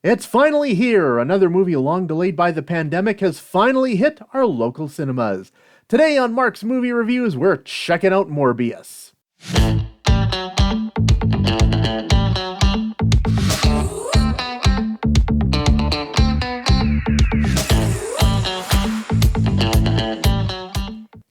It's finally here! Another movie long delayed by the pandemic has finally hit our local cinemas. Today on Mark's Movie Reviews, we're checking out Morbius.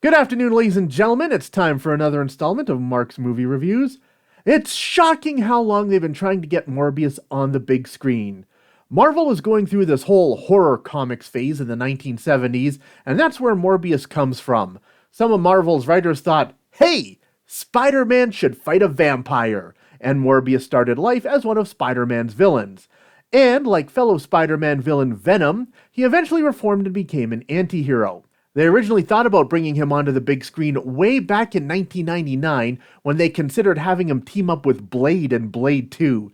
Good afternoon, ladies and gentlemen. It's time for another installment of Mark's Movie Reviews. It's shocking how long they've been trying to get Morbius on the big screen. Marvel was going through this whole horror comics phase in the 1970s, and that's where Morbius comes from. Some of Marvel's writers thought, hey, Spider-Man should fight a vampire, and Morbius started life as one of Spider-Man's villains. And, like fellow Spider-Man villain Venom, he eventually reformed and became an anti-hero. They originally thought about bringing him onto the big screen way back in 1999 when they considered having him team up with Blade in Blade 2.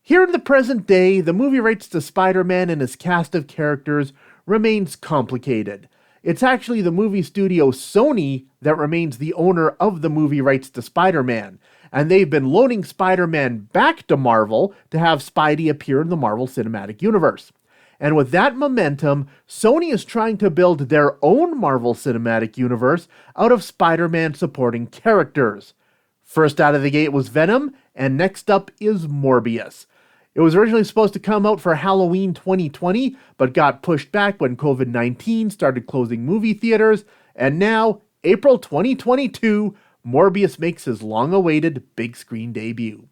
Here in the present day, the movie rights to Spider-Man and his cast of characters remains complicated. It's actually the movie studio Sony that remains the owner of the movie rights to Spider-Man, and they've been loaning Spider-Man back to Marvel to have Spidey appear in the Marvel Cinematic Universe. And with that momentum, Sony is trying to build their own Marvel Cinematic Universe out of Spider-Man supporting characters. First out of the gate was Venom, and next up is Morbius. It was originally supposed to come out for Halloween 2020, but got pushed back when COVID-19 started closing movie theaters, and now, April 2022, Morbius makes his long-awaited big screen debut.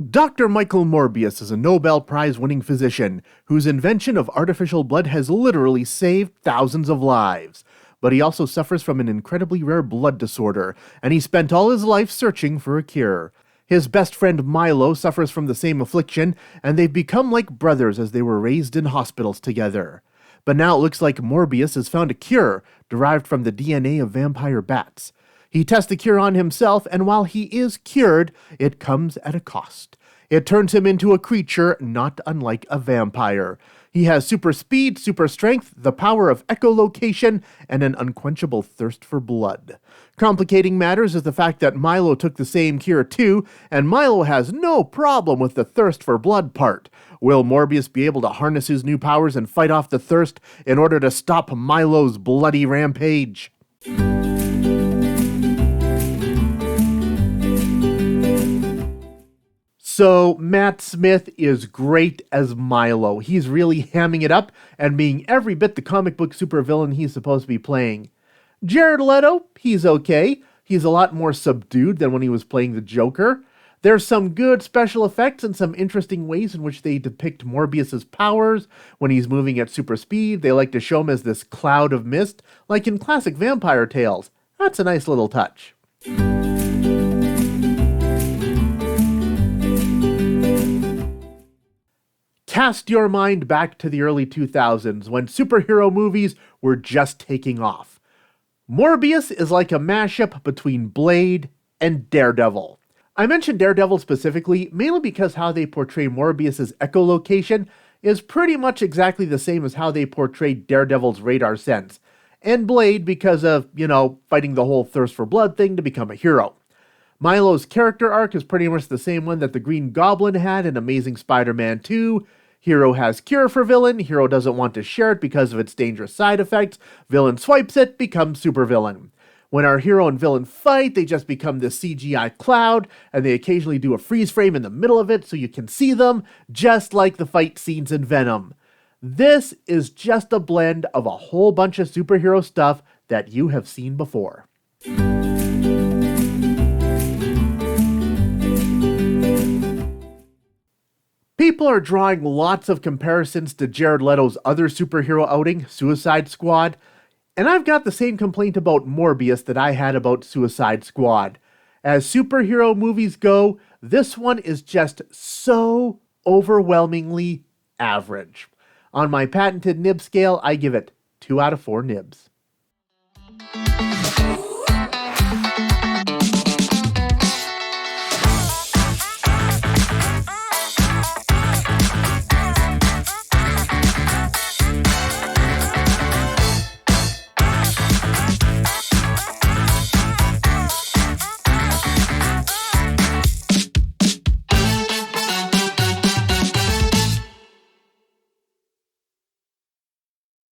Dr. Michael Morbius is a Nobel Prize-winning physician whose invention of artificial blood has literally saved thousands of lives. But he also suffers from an incredibly rare blood disorder, and he spent all his life searching for a cure. His best friend Milo suffers from the same affliction, and they've become like brothers as they were raised in hospitals together. But now it looks like Morbius has found a cure derived from the DNA of vampire bats. He tests the cure on himself, and while he is cured, it comes at a cost. It turns him into a creature not unlike a vampire. He has super speed, super strength, the power of echolocation, and an unquenchable thirst for blood. Complicating matters is the fact that Milo took the same cure too, and Milo has no problem with the thirst for blood part. Will Morbius be able to harness his new powers and fight off the thirst in order to stop Milo's bloody rampage? So, Matt Smith is great as Milo. He's really hamming it up and being every bit the comic book supervillain he's supposed to be playing. Jared Leto, he's okay. He's a lot more subdued than when he was playing the Joker. There's some good special effects and some interesting ways in which they depict Morbius's powers. When he's moving at super speed, they like to show him as this cloud of mist, like in classic vampire tales. That's a nice little touch. Cast your mind back to the early 2000s when superhero movies were just taking off. Morbius is like a mashup between Blade and Daredevil. I mentioned Daredevil specifically mainly because how they portray Morbius's echolocation is pretty much exactly the same as how they portrayed Daredevil's radar sense, and Blade because of, fighting the whole thirst for blood thing to become a hero. Milo's character arc is pretty much the same one that the Green Goblin had in Amazing Spider-Man 2. Hero has cure for villain, hero doesn't want to share it because of its dangerous side effects, villain swipes it, becomes supervillain. When our hero and villain fight, they just become this CGI cloud, and they occasionally do a freeze frame in the middle of it so you can see them, just like the fight scenes in Venom. This is just a blend of a whole bunch of superhero stuff that you have seen before. People are drawing lots of comparisons to Jared Leto's other superhero outing, Suicide Squad, and I've got the same complaint about Morbius that I had about Suicide Squad. As superhero movies go, this one is just so overwhelmingly average. On my patented nib scale, I give it 2 out of 4 nibs.